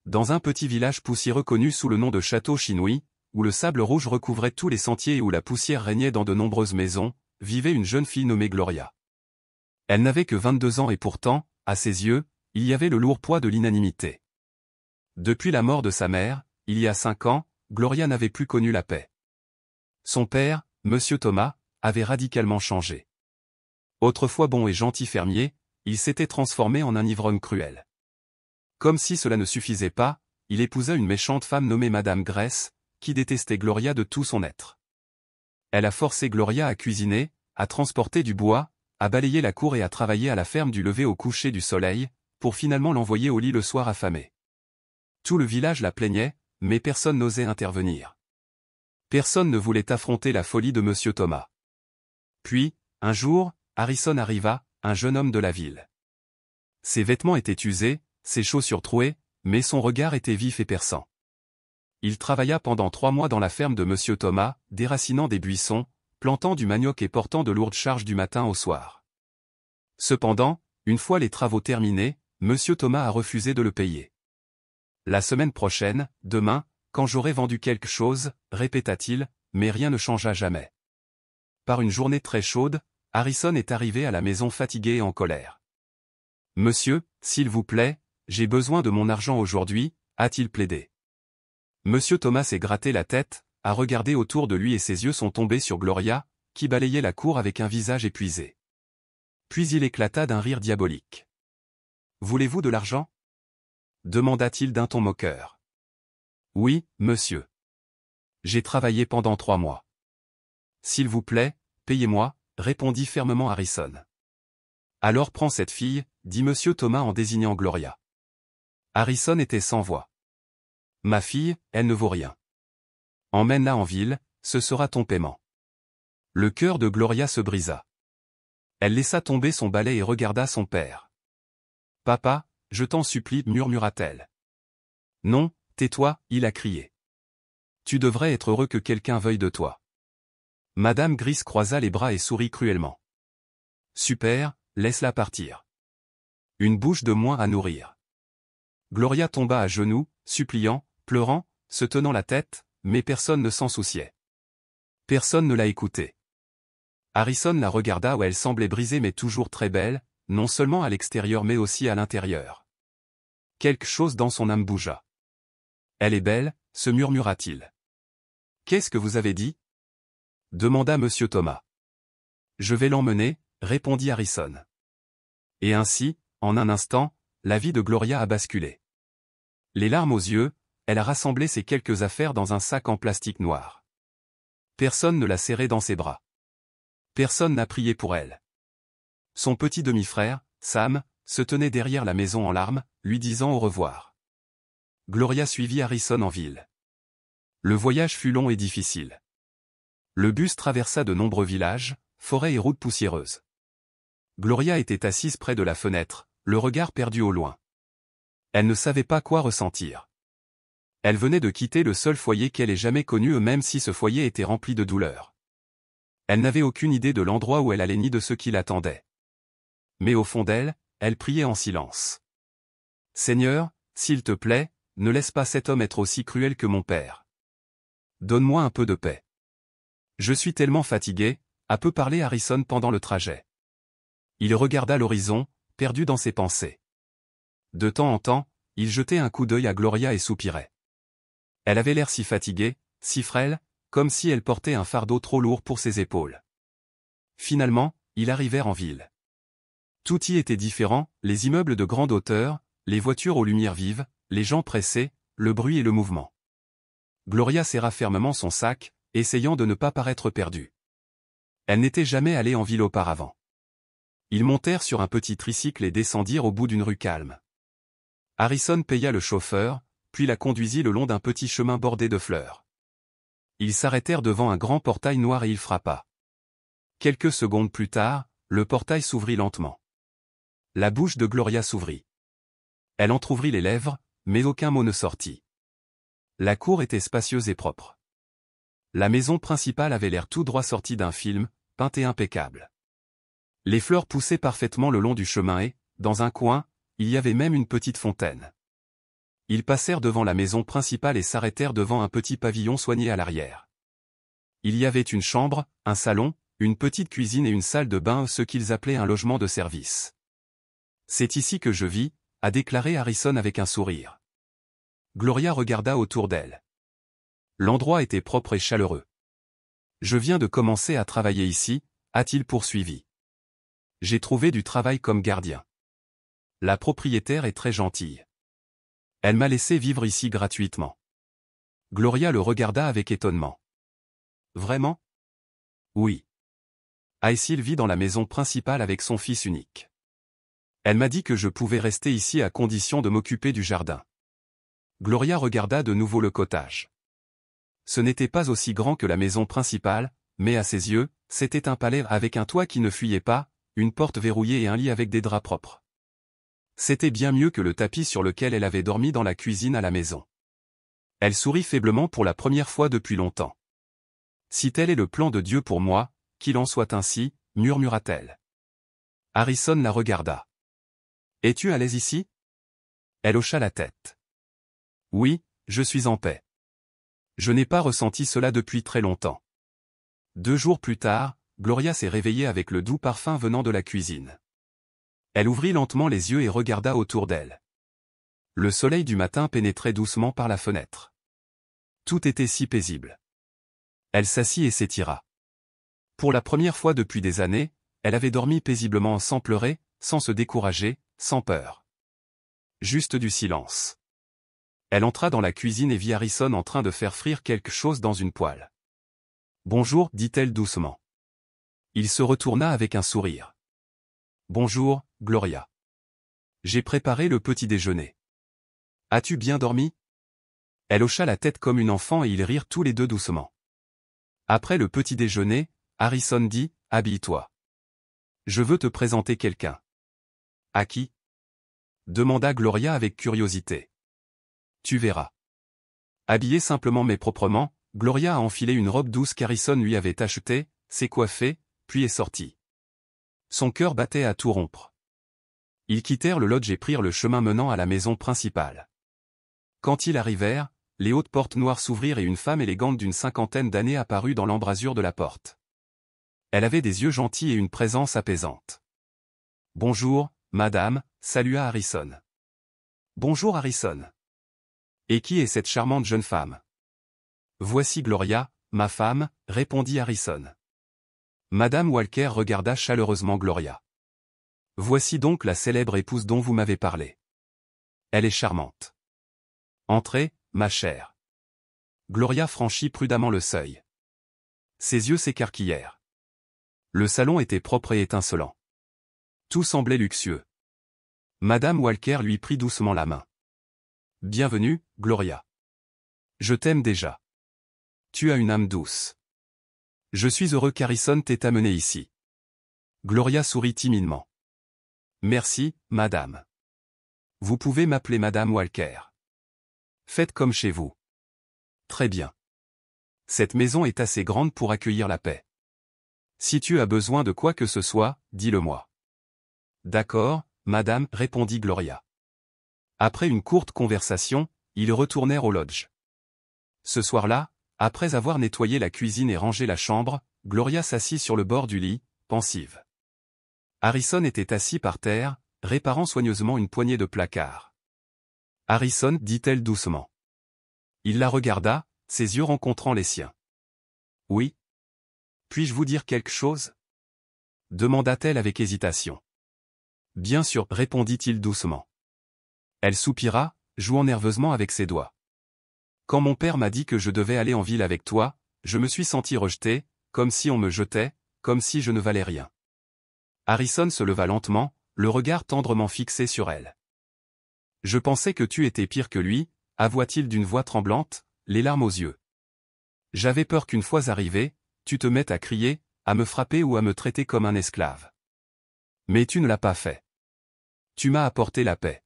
Dans un petit village poussiéreux connu sous le nom de Château Chinouille, où le sable rouge recouvrait tous les sentiers et où la poussière régnait dans de nombreuses maisons, vivait une jeune fille nommée Gloria. Elle n'avait que 22 ans et pourtant, à ses yeux, il y avait le lourd poids de l'inanimité. Depuis la mort de sa mère, il y a 5 ans, Gloria n'avait plus connu la paix. Son père, Monsieur Thomas, avait radicalement changé. Autrefois bon et gentil fermier, il s'était transformé en un ivrogne cruel. Comme si cela ne suffisait pas, il épousa une méchante femme nommée Madame Graisse, qui détestait Gloria de tout son être. Elle a forcé Gloria à cuisiner, à transporter du bois, à balayer la cour et à travailler à la ferme du lever au coucher du soleil, pour finalement l'envoyer au lit le soir affamé. Tout le village la plaignait, mais personne n'osait intervenir. Personne ne voulait affronter la folie de Monsieur Thomas. Puis, un jour, Harrison arriva, un jeune homme de la ville. Ses vêtements étaient usés, ses chaussures trouées, mais son regard était vif et perçant. Il travailla pendant 3 mois dans la ferme de Monsieur Thomas, déracinant des buissons, plantant du manioc et portant de lourdes charges du matin au soir. Cependant, une fois les travaux terminés, Monsieur Thomas a refusé de le payer. La semaine prochaine, demain, quand j'aurai vendu quelque chose, répéta-t-il, mais rien ne changea jamais. Par une journée très chaude, Harrison est arrivé à la maison fatigué et en colère. « Monsieur, s'il vous plaît, j'ai besoin de mon argent aujourd'hui », a-t-il plaidé. Monsieur Thomas s'est gratté la tête, a regardé autour de lui et ses yeux sont tombés sur Gloria, qui balayait la cour avec un visage épuisé. Puis il éclata d'un rire diabolique. « Voulez-vous de l'argent » demanda-t-il d'un ton moqueur. « Oui, monsieur. J'ai travaillé pendant 3 mois. »« S'il vous plaît, payez-moi » répondit fermement Harrison. « Alors prends cette fille » dit Monsieur Thomas en désignant Gloria. Harrison était sans voix. « Ma fille, elle ne vaut rien. Emmène-la en ville, ce sera ton paiement. » Le cœur de Gloria se brisa. Elle laissa tomber son balai et regarda son père. « Papa, je t'en supplie, murmura-t-elle. « Non, tais-toi, il a crié. Tu devrais être heureux que quelqu'un veuille de toi. » Madame Grise croisa les bras et sourit cruellement. « Super, laisse-la partir. Une bouche de moins à nourrir. » Gloria tomba à genoux, suppliant, pleurant, se tenant la tête, mais personne ne s'en souciait. Personne ne l'a écoutée. Harrison la regarda où elle semblait brisée mais toujours très belle, non seulement à l'extérieur mais aussi à l'intérieur. Quelque chose dans son âme bougea. « Elle est belle » se murmura-t-il. « Qu'est-ce que vous avez dit » demanda Monsieur Thomas. « Je vais l'emmener » répondit Harrison. Et ainsi, en un instant, la vie de Gloria a basculé. Les larmes aux yeux, elle a rassemblé ses quelques affaires dans un sac en plastique noir. Personne ne l'a serrée dans ses bras. Personne n'a prié pour elle. Son petit demi-frère, Sam, se tenait derrière la maison en larmes, lui disant au revoir. Gloria suivit Harrison en ville. Le voyage fut long et difficile. Le bus traversa de nombreux villages, forêts et routes poussiéreuses. Gloria était assise près de la fenêtre, le regard perdu au loin. Elle ne savait pas quoi ressentir. Elle venait de quitter le seul foyer qu'elle ait jamais connu même si ce foyer était rempli de douleur. Elle n'avait aucune idée de l'endroit où elle allait ni de ce qui l'attendait. Mais au fond d'elle, elle priait en silence. « Seigneur, s'il te plaît, ne laisse pas cet homme être aussi cruel que mon père. Donne-moi un peu de paix. Je suis tellement fatigué » a peu parlé Harrison pendant le trajet. Il regarda l'horizon, perdu dans ses pensées. De temps en temps, il jetait un coup d'œil à Gloria et soupirait. Elle avait l'air si fatiguée, si frêle, comme si elle portait un fardeau trop lourd pour ses épaules. Finalement, ils arrivèrent en ville. Tout y était différent, les immeubles de grande hauteur, les voitures aux lumières vives, les gens pressés, le bruit et le mouvement. Gloria serra fermement son sac, essayant de ne pas paraître perdue. Elle n'était jamais allée en ville auparavant. Ils montèrent sur un petit tricycle et descendirent au bout d'une rue calme. Harrison paya le chauffeur, puis la conduisit le long d'un petit chemin bordé de fleurs. Ils s'arrêtèrent devant un grand portail noir et il frappa. Quelques secondes plus tard, le portail s'ouvrit lentement. La bouche de Gloria s'ouvrit. Elle entr'ouvrit les lèvres, mais aucun mot ne sortit. La cour était spacieuse et propre. La maison principale avait l'air tout droit sortie d'un film, peinte et impeccable. Les fleurs poussaient parfaitement le long du chemin et, dans un coin, il y avait même une petite fontaine. Ils passèrent devant la maison principale et s'arrêtèrent devant un petit pavillon soigné à l'arrière. Il y avait une chambre, un salon, une petite cuisine et une salle de bain, ce qu'ils appelaient un logement de service. « C'est ici que je vis », a déclaré Harrison avec un sourire. Gloria regarda autour d'elle. L'endroit était propre et chaleureux. « Je viens de commencer à travailler ici », a-t-il poursuivi. « J'ai trouvé du travail comme gardien. La propriétaire est très gentille. Elle m'a laissé vivre ici gratuitement. » Gloria le regarda avec étonnement. « Vraiment ? » ?»« Oui. Aïssil vit dans la maison principale avec son fils unique. Elle m'a dit que je pouvais rester ici à condition de m'occuper du jardin. » Gloria regarda de nouveau le cottage. Ce n'était pas aussi grand que la maison principale, mais à ses yeux, c'était un palais avec un toit qui ne fuyait pas, une porte verrouillée et un lit avec des draps propres. C'était bien mieux que le tapis sur lequel elle avait dormi dans la cuisine à la maison. Elle sourit faiblement pour la première fois depuis longtemps. « Si tel est le plan de Dieu pour moi, qu'il en soit ainsi, » murmura-t-elle. Harrison la regarda. « Es-tu à l'aise ici ?» Elle hocha la tête. « Oui, je suis en paix. Je n'ai pas ressenti cela depuis très longtemps. » 2 jours plus tard, Gloria s'est réveillée avec le doux parfum venant de la cuisine. Elle ouvrit lentement les yeux et regarda autour d'elle. Le soleil du matin pénétrait doucement par la fenêtre. Tout était si paisible. Elle s'assit et s'étira. Pour la première fois depuis des années, elle avait dormi paisiblement sans pleurer, sans se décourager, sans peur. Juste du silence. Elle entra dans la cuisine et vit Harrison en train de faire frire quelque chose dans une poêle. « Bonjour, dit-elle doucement. Il se retourna avec un sourire. « Bonjour, Gloria. J'ai préparé le petit déjeuner. As-tu bien dormi ?» Elle hocha la tête comme une enfant et ils rirent tous les deux doucement. Après le petit déjeuner, Harrison dit, « Habille-toi. Je veux te présenter quelqu'un. »« À qui ?» demanda Gloria avec curiosité. « Tu verras. » Habillée simplement mais proprement, Gloria a enfilé une robe douce qu'Harrison lui avait achetée, s'est coiffée, puis est sortie. Son cœur battait à tout rompre. Ils quittèrent le lodge et prirent le chemin menant à la maison principale. Quand ils arrivèrent, les hautes portes noires s'ouvrirent et une femme élégante d'une 50aine d'années apparut dans l'embrasure de la porte. Elle avait des yeux gentils et une présence apaisante. « Bonjour, madame », salua Harrison. « Bonjour Harrison. Et qui est cette charmante jeune femme ? » « Voici Gloria, ma femme, » répondit Harrison. Madame Walker regarda chaleureusement Gloria. « Voici donc la célèbre épouse dont vous m'avez parlé. Elle est charmante. Entrez, ma chère. » Gloria franchit prudemment le seuil. Ses yeux s'écarquillèrent. Le salon était propre et étincelant. Tout semblait luxueux. Madame Walker lui prit doucement la main. « Bienvenue, Gloria. Je t'aime déjà. Tu as une âme douce. Je suis heureux qu'Harrison t'ait amené ici. » Gloria sourit timidement. « Merci, madame. Vous pouvez m'appeler madame Walker. Faites comme chez vous. » « Très bien. Cette maison est assez grande pour accueillir la paix. Si tu as besoin de quoi que ce soit, dis-le-moi. »« D'accord, madame, » répondit Gloria. Après une courte conversation, ils retournèrent au lodge. Ce soir-là, après avoir nettoyé la cuisine et rangé la chambre, Gloria s'assit sur le bord du lit, pensive. Harrison était assis par terre, réparant soigneusement une poignée de placard. « Harrison, » dit-elle doucement. Il la regarda, ses yeux rencontrant les siens. « Oui. Puis-je vous dire quelque chose ?» demanda-t-elle avec hésitation. « Bien sûr, » répondit-il doucement. Elle soupira, jouant nerveusement avec ses doigts. « Quand mon père m'a dit que je devais aller en ville avec toi, je me suis senti rejeté, comme si on me jetait, comme si je ne valais rien. » Harrison se leva lentement, le regard tendrement fixé sur elle. « Je pensais que tu étais pire que lui, » avoua-t-il d'une voix tremblante, les larmes aux yeux. « J'avais peur qu'une fois arrivé, tu te mettes à crier, à me frapper ou à me traiter comme un esclave. Mais tu ne l'as pas fait. Tu m'as apporté la paix.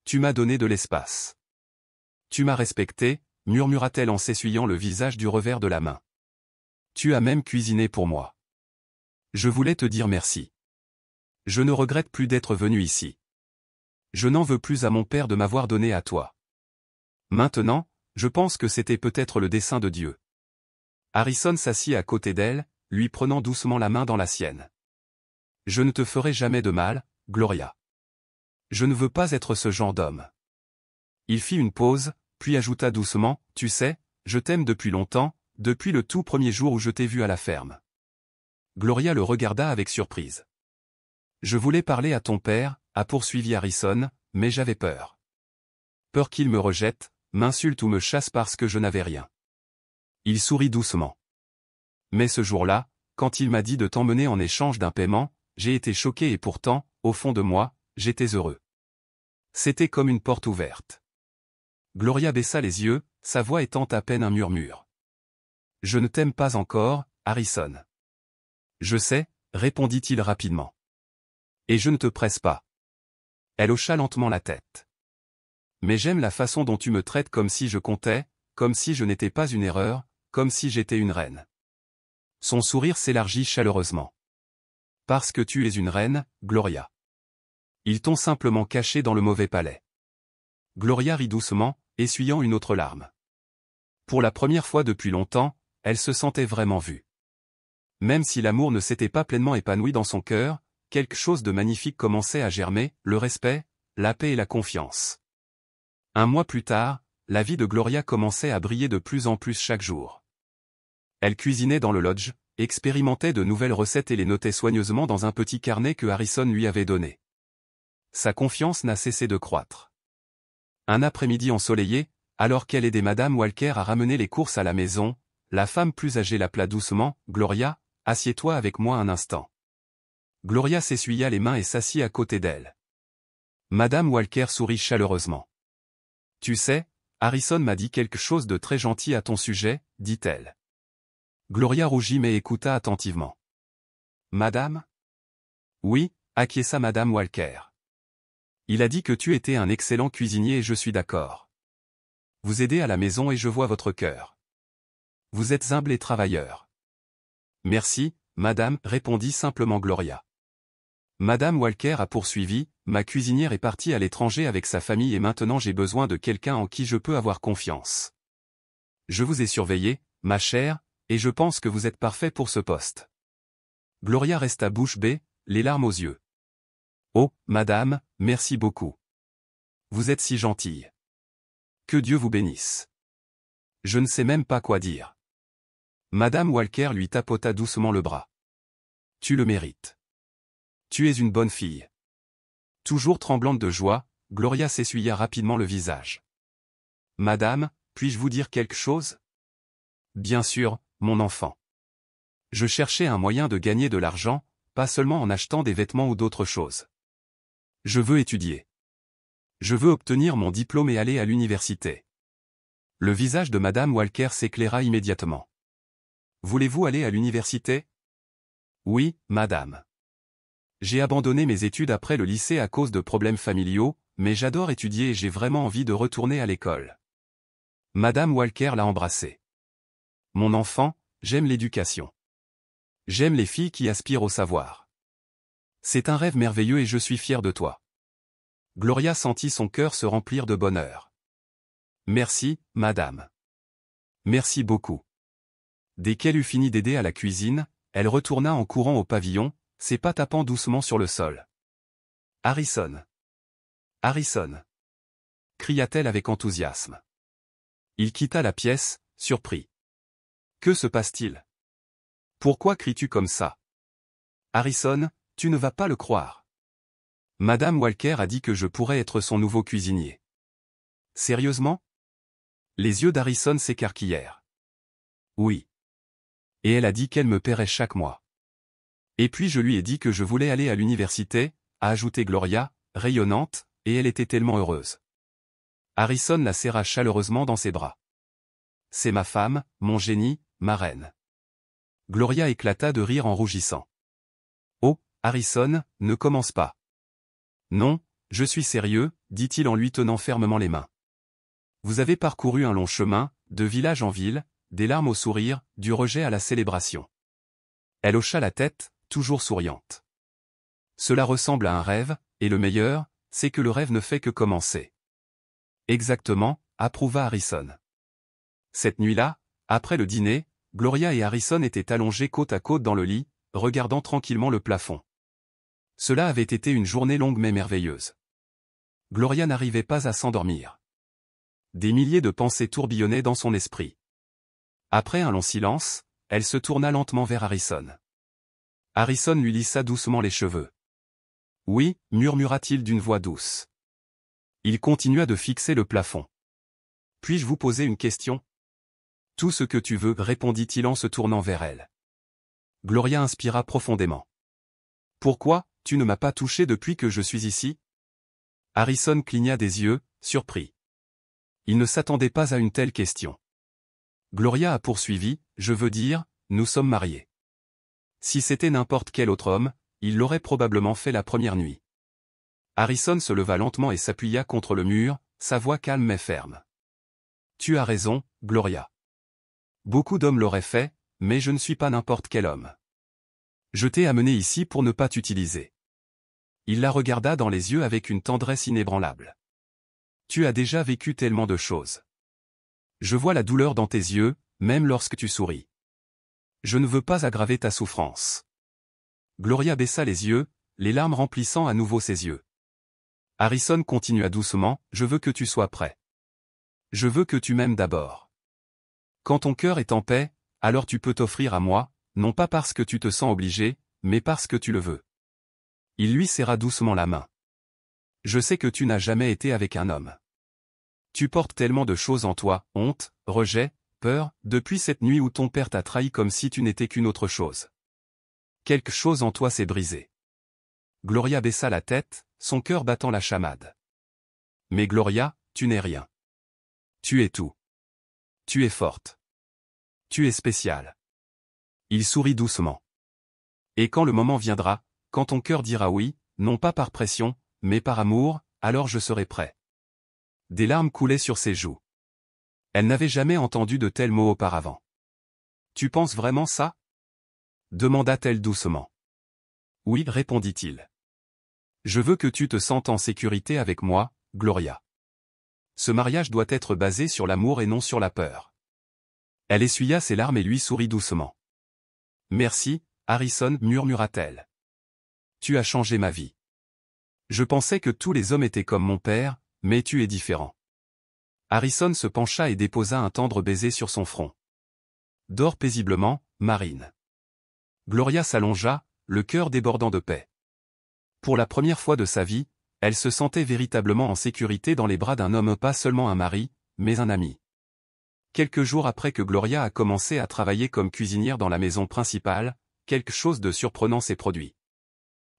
Tu m'as donné de l'espace. Tu m'as respecté, » murmura-t-elle en s'essuyant le visage du revers de la main. « Tu as même cuisiné pour moi. Je voulais te dire merci. Je ne regrette plus d'être venu ici. Je n'en veux plus à mon père de m'avoir donné à toi. Maintenant, je pense que c'était peut-être le dessein de Dieu. Harrison s'assit à côté d'elle, lui prenant doucement la main dans la sienne. Je ne te ferai jamais de mal, Gloria. Je ne veux pas être ce genre d'homme. Il fit une pause, puis ajouta doucement, tu sais, je t'aime depuis longtemps, depuis le tout premier jour où je t'ai vu à la ferme. Gloria le regarda avec surprise. Je voulais parler à ton père, a poursuivi Harrison, mais j'avais peur. Peur qu'il me rejette, m'insulte ou me chasse parce que je n'avais rien. Il sourit doucement. Mais ce jour-là, quand il m'a dit de t'emmener en échange d'un paiement, j'ai été choqué et pourtant, au fond de moi, j'étais heureux. C'était comme une porte ouverte. Gloria baissa les yeux, sa voix étant à peine un murmure. Je ne t'aime pas encore, Harrison. Je sais, répondit-il rapidement. Et je ne te presse pas. Elle hocha lentement la tête. Mais j'aime la façon dont tu me traites comme si je comptais, comme si je n'étais pas une erreur, comme si j'étais une reine. Son sourire s'élargit chaleureusement. Parce que tu es une reine, Gloria. Ils t'ont simplement caché dans le mauvais palais. Gloria rit doucement, essuyant une autre larme. Pour la première fois depuis longtemps, elle se sentait vraiment vue. Même si l'amour ne s'était pas pleinement épanoui dans son cœur, quelque chose de magnifique commençait à germer, le respect, la paix et la confiance. Un mois plus tard, la vie de Gloria commençait à briller de plus en plus chaque jour. Elle cuisinait dans le lodge, expérimentait de nouvelles recettes et les notait soigneusement dans un petit carnet que Harrison lui avait donné. Sa confiance n'a cessé de croître. Un après-midi ensoleillé, alors qu'elle aidait Madame Walker à ramener les courses à la maison, la femme plus âgée l'appela doucement, « Gloria, assieds-toi avec moi un instant. » Gloria s'essuya les mains et s'assit à côté d'elle. Madame Walker sourit chaleureusement. « Tu sais, Harrison m'a dit quelque chose de très gentil à ton sujet, dit-elle. Gloria rougit mais écouta attentivement. « Madame ?» ?»« Oui, acquiesça Madame Walker. Il a dit que tu étais un excellent cuisinier et je suis d'accord. Vous aidez à la maison et je vois votre cœur. Vous êtes humble et travailleur. » Merci, madame, répondit simplement Gloria. Madame Walker a poursuivi, ma cuisinière est partie à l'étranger avec sa famille et maintenant j'ai besoin de quelqu'un en qui je peux avoir confiance. Je vous ai surveillé, ma chère, et je pense que vous êtes parfait pour ce poste. Gloria resta bouche bée, les larmes aux yeux. Oh, madame, merci beaucoup. Vous êtes si gentille. Que Dieu vous bénisse. Je ne sais même pas quoi dire. Madame Walker lui tapota doucement le bras. Tu le mérites. Tu es une bonne fille. Toujours tremblante de joie, Gloria s'essuya rapidement le visage. Madame, puis-je vous dire quelque chose? Bien sûr, mon enfant. Je cherchais un moyen de gagner de l'argent, pas seulement en achetant des vêtements ou d'autres choses. Je veux étudier. Je veux obtenir mon diplôme et aller à l'université. Le visage de Madame Walker s'éclaira immédiatement. Voulez-vous aller à l'université? Oui, madame. J'ai abandonné mes études après le lycée à cause de problèmes familiaux, mais j'adore étudier et j'ai vraiment envie de retourner à l'école. Madame Walker l'a embrassé. Mon enfant, j'aime l'éducation. J'aime les filles qui aspirent au savoir. C'est un rêve merveilleux et je suis fier de toi. Gloria sentit son cœur se remplir de bonheur. Merci, madame. Merci beaucoup. Dès qu'elle eut fini d'aider à la cuisine, elle retourna en courant au pavillon, ses pas tapant doucement sur le sol. Harrison. Harrison. Cria-t-elle avec enthousiasme. Il quitta la pièce, surpris. Que se passe-t-il? Pourquoi cries-tu comme ça? Harrison, tu ne vas pas le croire. Madame Walker a dit que je pourrais être son nouveau cuisinier. Sérieusement? Les yeux d'Harrison s'écarquillèrent. Oui. Et elle a dit qu'elle me paierait chaque mois. Et puis je lui ai dit que je voulais aller à l'université, a ajouté Gloria, rayonnante, et elle était tellement heureuse. Harrison la serra chaleureusement dans ses bras. C'est ma femme, mon génie, ma reine. Gloria éclata de rire en rougissant. Oh, Harrison, ne commence pas. Non, je suis sérieux, dit-il en lui tenant fermement les mains. Vous avez parcouru un long chemin, de village en ville, des larmes au sourire, du rejet à la célébration. Elle hocha la tête, toujours souriante. Cela ressemble à un rêve, et le meilleur, c'est que le rêve ne fait que commencer. Exactement, approuva Harrison. Cette nuit-là, après le dîner, Gloria et Harrison étaient allongés côte à côte dans le lit, regardant tranquillement le plafond. Cela avait été une journée longue mais merveilleuse. Gloria n'arrivait pas à s'endormir. Des milliers de pensées tourbillonnaient dans son esprit. Après un long silence, elle se tourna lentement vers Harrison. Harrison lui lissa doucement les cheveux. « Oui » murmura-t-il d'une voix douce. Il continua de fixer le plafond. « Puis-je vous poser une question ?»« Tout ce que tu veux » répondit-il en se tournant vers elle. Gloria inspira profondément. « Pourquoi, tu ne m'as pas touché depuis que je suis ici ?» Harrison cligna des yeux, surpris. Il ne s'attendait pas à une telle question. Gloria a poursuivi, « Je veux dire, nous sommes mariés. Si c'était n'importe quel autre homme, il l'aurait probablement fait la première nuit. » Harrison se leva lentement et s'appuya contre le mur, sa voix calme mais ferme. « Tu as raison, Gloria. Beaucoup d'hommes l'auraient fait, mais je ne suis pas n'importe quel homme. Je t'ai amené ici pour ne pas t'utiliser. » Il la regarda dans les yeux avec une tendresse inébranlable. « Tu as déjà vécu tellement de choses. Je vois la douleur dans tes yeux, même lorsque tu souris. Je ne veux pas aggraver ta souffrance. » Gloria baissa les yeux, les larmes remplissant à nouveau ses yeux. Harrison continua doucement, « Je veux que tu sois prêt. Je veux que tu m'aimes d'abord. Quand ton cœur est en paix, alors tu peux t'offrir à moi, non pas parce que tu te sens obligé, mais parce que tu le veux. » Il lui serra doucement la main. « Je sais que tu n'as jamais été avec un homme. Tu portes tellement de choses en toi, honte, rejet, peur, depuis cette nuit où ton père t'a trahi comme si tu n'étais qu'une autre chose. Quelque chose en toi s'est brisé. » Gloria baissa la tête, son cœur battant la chamade. « Mais Gloria, tu n'es rien. Tu es tout. Tu es forte. Tu es spéciale. » Il sourit doucement. « Et quand le moment viendra, quand ton cœur dira oui, non pas par pression, mais par amour, alors je serai prêt. » Des larmes coulaient sur ses joues. Elle n'avait jamais entendu de tels mots auparavant. « Tu penses vraiment ça ?» demanda-t-elle doucement. « Oui, répondit-il. Je veux que tu te sentes en sécurité avec moi, Gloria. Ce mariage doit être basé sur l'amour et non sur la peur. » Elle essuya ses larmes et lui sourit doucement. « Merci, Harrison, murmura-t-elle. Tu as changé ma vie. Je pensais que tous les hommes étaient comme mon père, mais tu es différent. » Harrison se pencha et déposa un tendre baiser sur son front. « Dors paisiblement, Marine. » Gloria s'allongea, le cœur débordant de paix. Pour la première fois de sa vie, elle se sentait véritablement en sécurité dans les bras d'un homme, pas seulement un mari, mais un ami. Quelques jours après que Gloria a commencé à travailler comme cuisinière dans la maison principale, quelque chose de surprenant s'est produit.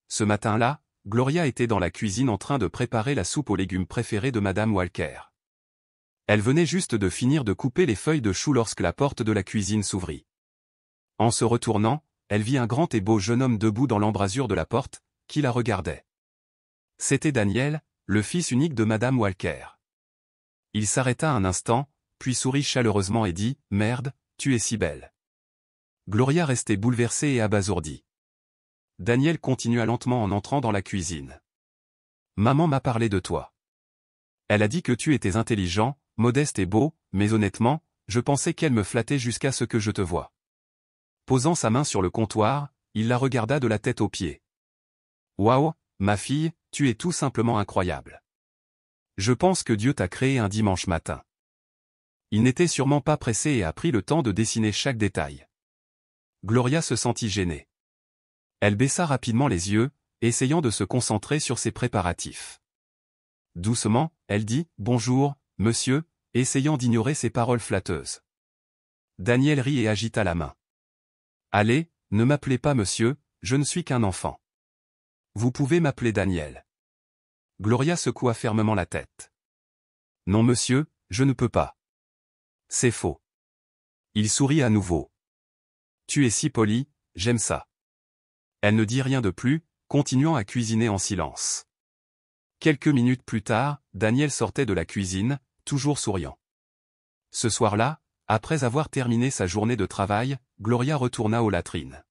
Ce matin-là, Gloria était dans la cuisine en train de préparer la soupe aux légumes préférée de Madame Walker. Elle venait juste de finir de couper les feuilles de chou lorsque la porte de la cuisine s'ouvrit. En se retournant, elle vit un grand et beau jeune homme debout dans l'embrasure de la porte, qui la regardait. C'était Daniel, le fils unique de Madame Walker. Il s'arrêta un instant, puis sourit chaleureusement et dit « Merde, tu es si belle. » Gloria restait bouleversée et abasourdie. Daniel continua lentement en entrant dans la cuisine. « Maman m'a parlé de toi. Elle a dit que tu étais intelligent, modeste et beau, mais honnêtement, je pensais qu'elle me flattait jusqu'à ce que je te voie. » Posant sa main sur le comptoir, il la regarda de la tête aux pieds. « Waouh, ma fille, tu es tout simplement incroyable. Je pense que Dieu t'a créé un dimanche matin. » Il n'était sûrement pas pressé et a pris le temps de dessiner chaque détail. Gloria se sentit gênée. Elle baissa rapidement les yeux, essayant de se concentrer sur ses préparatifs. Doucement, elle dit « Bonjour, monsieur », essayant d'ignorer ses paroles flatteuses. Daniel rit et agita la main. « Allez, ne m'appelez pas monsieur, je ne suis qu'un enfant. Vous pouvez m'appeler Daniel. » Gloria secoua fermement la tête. « Non monsieur, je ne peux pas. C'est faux. » Il sourit à nouveau. « Tu es si poli, j'aime ça. » Elle ne dit rien de plus, continuant à cuisiner en silence. Quelques minutes plus tard, Daniel sortait de la cuisine, toujours souriant. Ce soir-là, après avoir terminé sa journée de travail, Gloria retourna aux latrines.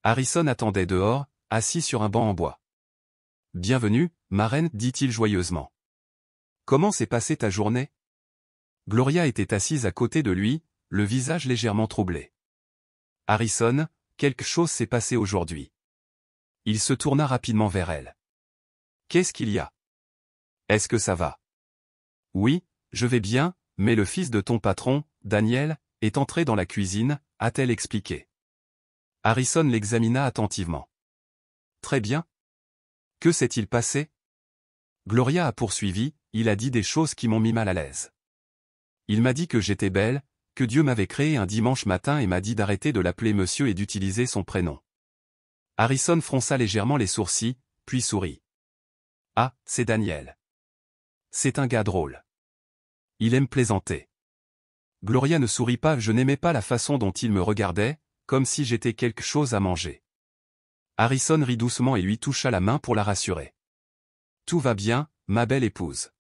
Harrison attendait dehors, assis sur un banc en bois. « Bienvenue, ma reine, dit-il joyeusement. Comment s'est passée ta journée ? Gloria était assise à côté de lui, le visage légèrement troublé. « Harrison, quelque chose s'est passé aujourd'hui. » Il se tourna rapidement vers elle. « Qu'est-ce qu'il y a? Est-ce que ça va? » « Oui, je vais bien, mais le fils de ton patron, Daniel, est entré dans la cuisine, a-t-elle expliqué. Harrison l'examina attentivement. « Très bien. Que s'est-il passé? » Gloria a poursuivi, il a dit des choses qui m'ont mis mal à l'aise. Il m'a dit que j'étais belle, que Dieu m'avait créé un dimanche matin et m'a dit d'arrêter de l'appeler monsieur et d'utiliser son prénom. Harrison fronça légèrement les sourcils, puis sourit. Ah, c'est Daniel. C'est un gars drôle. Il aime plaisanter. Gloria ne sourit pas, je n'aimais pas la façon dont il me regardait, comme si j'étais quelque chose à manger. Harrison rit doucement et lui toucha la main pour la rassurer. Tout va bien, ma belle épouse.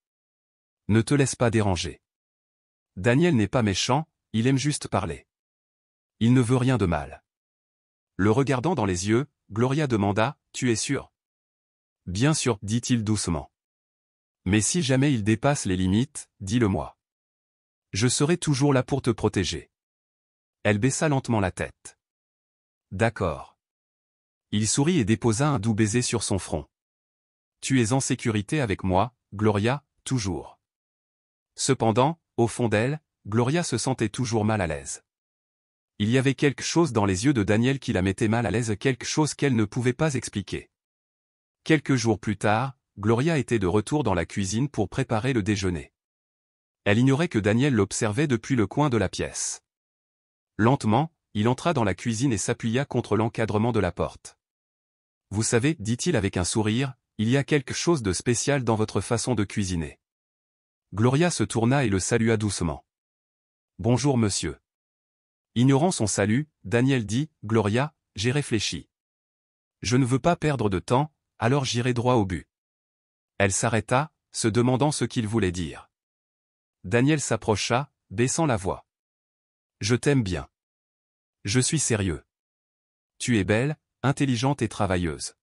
Ne te laisse pas déranger. Daniel n'est pas méchant, il aime juste parler. Il ne veut rien de mal. Le regardant dans les yeux, Gloria demanda, tu es sûr? Bien sûr, dit-il doucement. Mais si jamais il dépasse les limites, dis-le-moi. Je serai toujours là pour te protéger. Elle baissa lentement la tête. D'accord. Il sourit et déposa un doux baiser sur son front. Tu es en sécurité avec moi, Gloria, toujours. Cependant, au fond d'elle, Gloria se sentait toujours mal à l'aise. Il y avait quelque chose dans les yeux de Daniel qui la mettait mal à l'aise, quelque chose qu'elle ne pouvait pas expliquer. Quelques jours plus tard, Gloria était de retour dans la cuisine pour préparer le déjeuner. Elle ignorait que Daniel l'observait depuis le coin de la pièce. Lentement, il entra dans la cuisine et s'appuya contre l'encadrement de la porte. « Vous savez, dit-il avec un sourire, il y a quelque chose de spécial dans votre façon de cuisiner. » Gloria se tourna et le salua doucement. « Bonjour monsieur. » Ignorant son salut, Daniel dit, « Gloria, j'ai réfléchi. Je ne veux pas perdre de temps, alors j'irai droit au but. » Elle s'arrêta, se demandant ce qu'il voulait dire. Daniel s'approcha, baissant la voix. « Je t'aime bien. Je suis sérieux. Tu es belle, intelligente et travailleuse.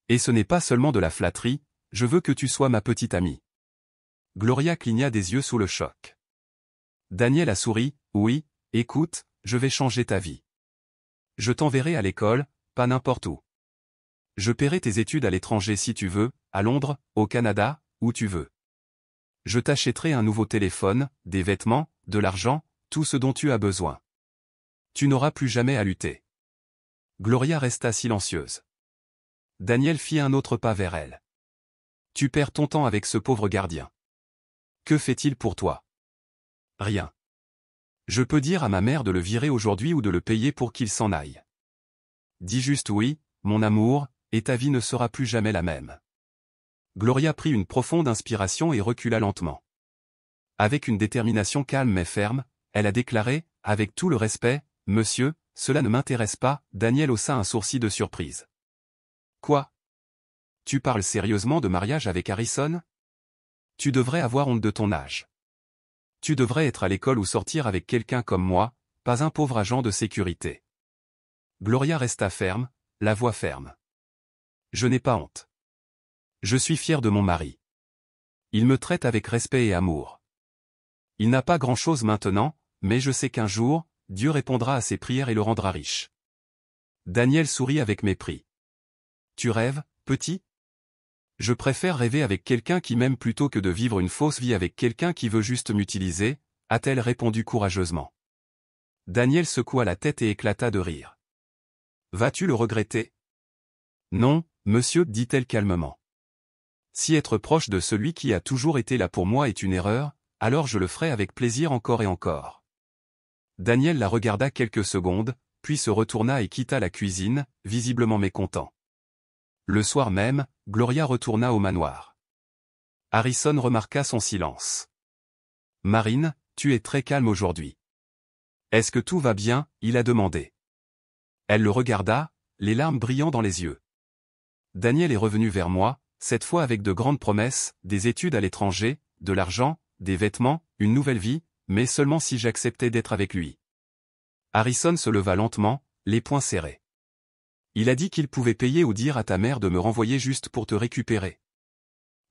Et ce n'est pas seulement de la flatterie, je veux que tu sois ma petite amie. » Gloria cligna des yeux sous le choc. Daniel a souri, « Oui, écoute, je vais changer ta vie. Je t'enverrai à l'école, pas n'importe où. Je paierai tes études à l'étranger si tu veux, à Londres, au Canada, où tu veux. Je t'achèterai un nouveau téléphone, des vêtements, de l'argent, tout ce dont tu as besoin. Tu n'auras plus jamais à lutter. » Gloria resta silencieuse. Daniel fit un autre pas vers elle. « Tu perds ton temps avec ce pauvre gardien. Que fait-il pour toi? » Rien. Je peux dire à ma mère de le virer aujourd'hui ou de le payer pour qu'il s'en aille. Dis juste oui, mon amour, et ta vie ne sera plus jamais la même. Gloria prit une profonde inspiration et recula lentement. Avec une détermination calme mais ferme, elle a déclaré, avec tout le respect, « Monsieur, cela ne m'intéresse pas », Daniel haussa un sourcil de surprise. « Quoi? Tu parles sérieusement de mariage avec Harrison? Tu devrais avoir honte de ton âge. Tu devrais être à l'école ou sortir avec quelqu'un comme moi, pas un pauvre agent de sécurité. » Gloria resta ferme, la voix ferme. « Je n'ai pas honte. Je suis fier de mon mari. Il me traite avec respect et amour. Il n'a pas grand-chose maintenant, mais je sais qu'un jour, Dieu répondra à ses prières et le rendra riche. » Daniel sourit avec mépris. « Tu rêves, petit? Je préfère rêver avec quelqu'un qui m'aime plutôt que de vivre une fausse vie avec quelqu'un qui veut juste m'utiliser, » a-t-elle répondu courageusement. Daniel secoua la tête et éclata de rire. « Vas-tu le regretter? » Non, monsieur, dit-elle calmement. Si être proche de celui qui a toujours été là pour moi est une erreur, alors je le ferai avec plaisir encore et encore. Daniel la regarda quelques secondes, puis se retourna et quitta la cuisine, visiblement mécontent. Le soir même, Gloria retourna au manoir. Harrison remarqua son silence. « Marine, tu es très calme aujourd'hui. Est-ce que tout va bien ?» il a demandé. Elle le regarda, les larmes brillant dans les yeux. Daniel est revenu vers moi, cette fois avec de grandes promesses, des études à l'étranger, de l'argent, des vêtements, une nouvelle vie, mais seulement si j'acceptais d'être avec lui. Harrison se leva lentement, les poings serrés. Il a dit qu'il pouvait payer ou dire à ta mère de me renvoyer juste pour te récupérer.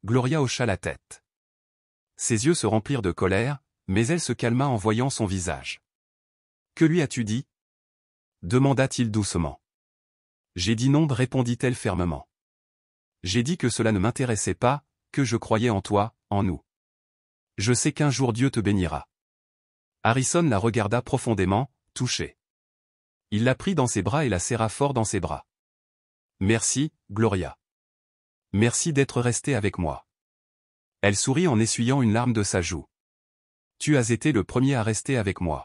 Gloria hocha la tête. Ses yeux se remplirent de colère, Mais elle se calma en voyant son visage. Que lui as-tu dit? Demanda-t-il doucement. J'ai dit non, répondit-elle fermement. J'ai dit que cela ne m'intéressait pas, que je croyais en toi, en nous. Je sais qu'un jour Dieu te bénira. Harrison la regarda profondément, touché. Il la prit dans ses bras et la serra fort dans ses bras. Merci, Gloria. Merci d'être restée avec moi. Elle sourit en essuyant une larme de sa joue. Tu as été le premier à rester avec moi.